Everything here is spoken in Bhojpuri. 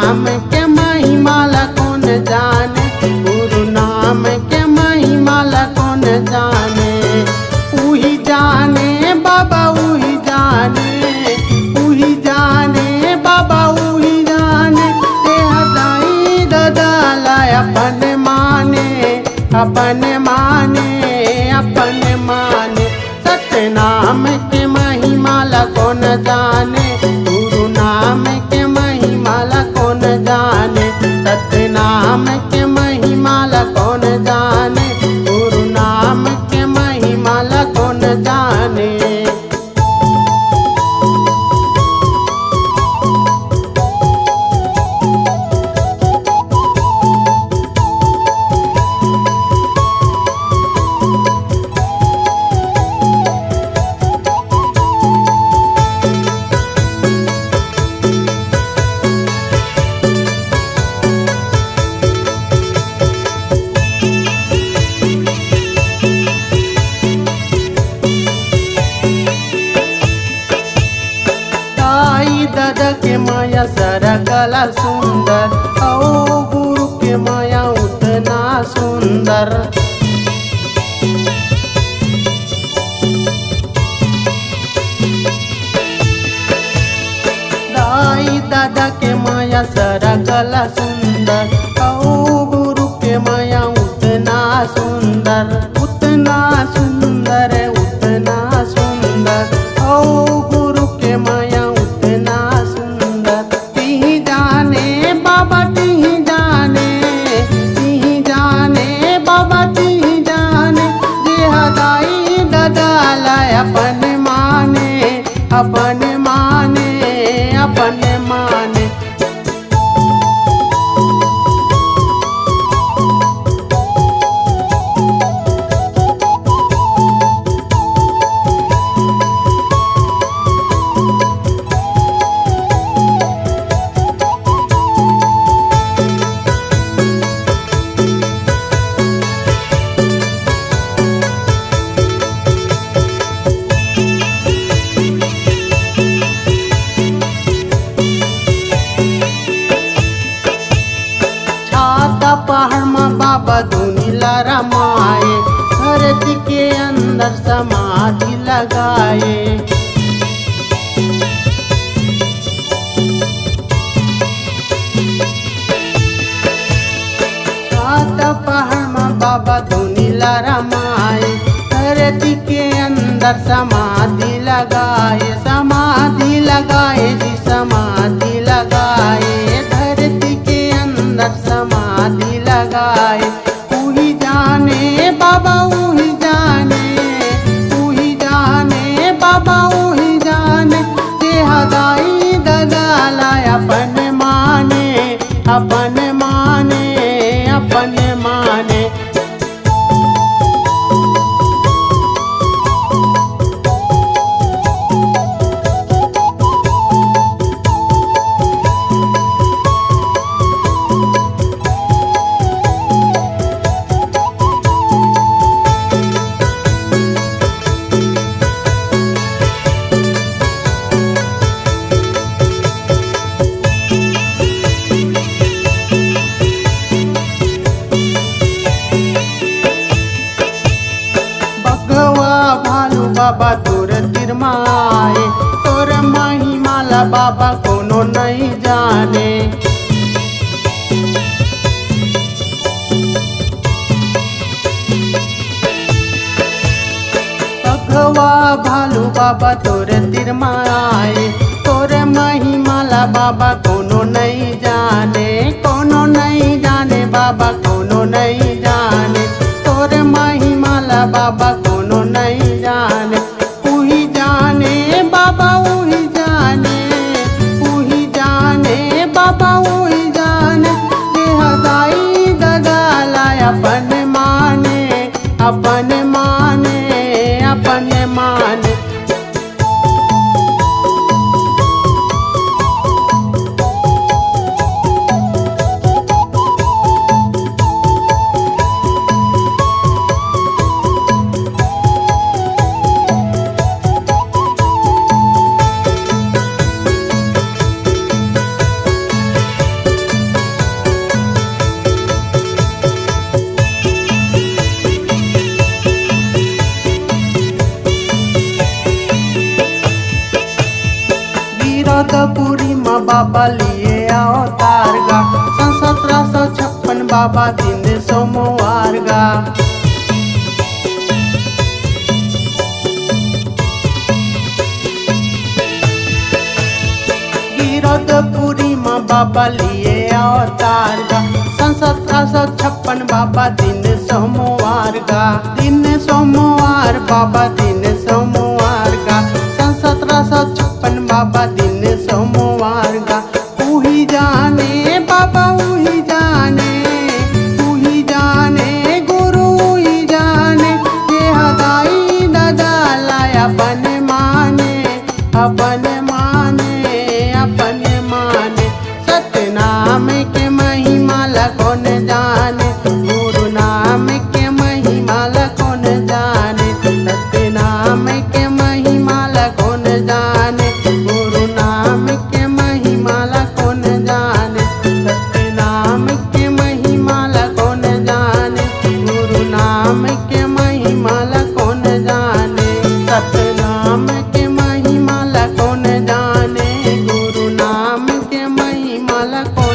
नाम के महिमा ला कौन जाने, गुरु नाम के महिमा ला कौन जाने। उही जाने बाबा उही जाने, उही जाने बाबा उही जाने। दाई दादा लाय अपन माने, अपन माने, अपन माने। सत्य नाम के महिमा ला कौन जाने, गुरु नाम के महिमा ला कौन जाने। सत्य नाम के महिमा ला कौन जाने, गुरु नाम के महिमा ला कौन जाने। दादा के माया सरगला सुंदर, औ गुरु के माया उतना सुंदर। दाई दादा के माया सरगला सुंदर, औ गुरु के माया उतना सुंदर, उतना सुंदर, उतना सुंदर। औ गुरु के माया अपन माने, अपन माने, अपन माने। पहाड़ में बाबा धुनीला रमाए, धरती के अंदर समाधि लगाए। छाता पहाड़ में बाबा धुनीला रमाए, धरती के अंदर समाधि लगाए, समाधि लगाए जी समाधि लगाए। धरती के अंदर समाधि लगाए। उही जाने बाबा उही जाने, उही जाने बाबा उही जाने। दाई दादा लाय अपन माने, अपन माने, अपन माने। बाबा तोर तिरमाए, तोर महिमाला बाबा कोनो नहीं जाने। भगवा भालू बाबा तोर तिरमाए, तोर महिमाला बाबा कोनो नहीं जाने, कोनो नहीं जाने बाबा कोनो नहीं जाने। तोर महिमाला बाबा कोनो नहीं जाने। उही जाने बाबा उही जाने, उही जाने बाबा उही जाने। दाई दादा लाय अपन माने, अपन माने, अपन माने। बाबा लिए अवतार गा। सन 1756 बाबा दिन सोमवार गा। गिरधपुरी माँ बाबा लिए अवतार गा। सन 1756 बाबा दिन सोमवार गा। दिन सोमवार बाबा दिन सोमवार गा। सन 1756 बाबा दिन सोमवार गा। उही जाने बाबा उही जाने, उही जाने गुरु उही जाने, ये हदाई दादा लाया अपन माने, अपन माने, अपन माने। सतनाम के महिमा ला कौन जाने, गुरु नाम के महिमा ला कौन जाने। सतनाम के महिमा ला कौन जाने, गुरु नाम के महिमा ला कौन जाने। सतनाम के महिमा ला कौन जाने, गुरु नाम के महिमा ला कौन जाने। सतनाम के महिमा ला कौन जाने, गुरु नाम के महिमा ला कौन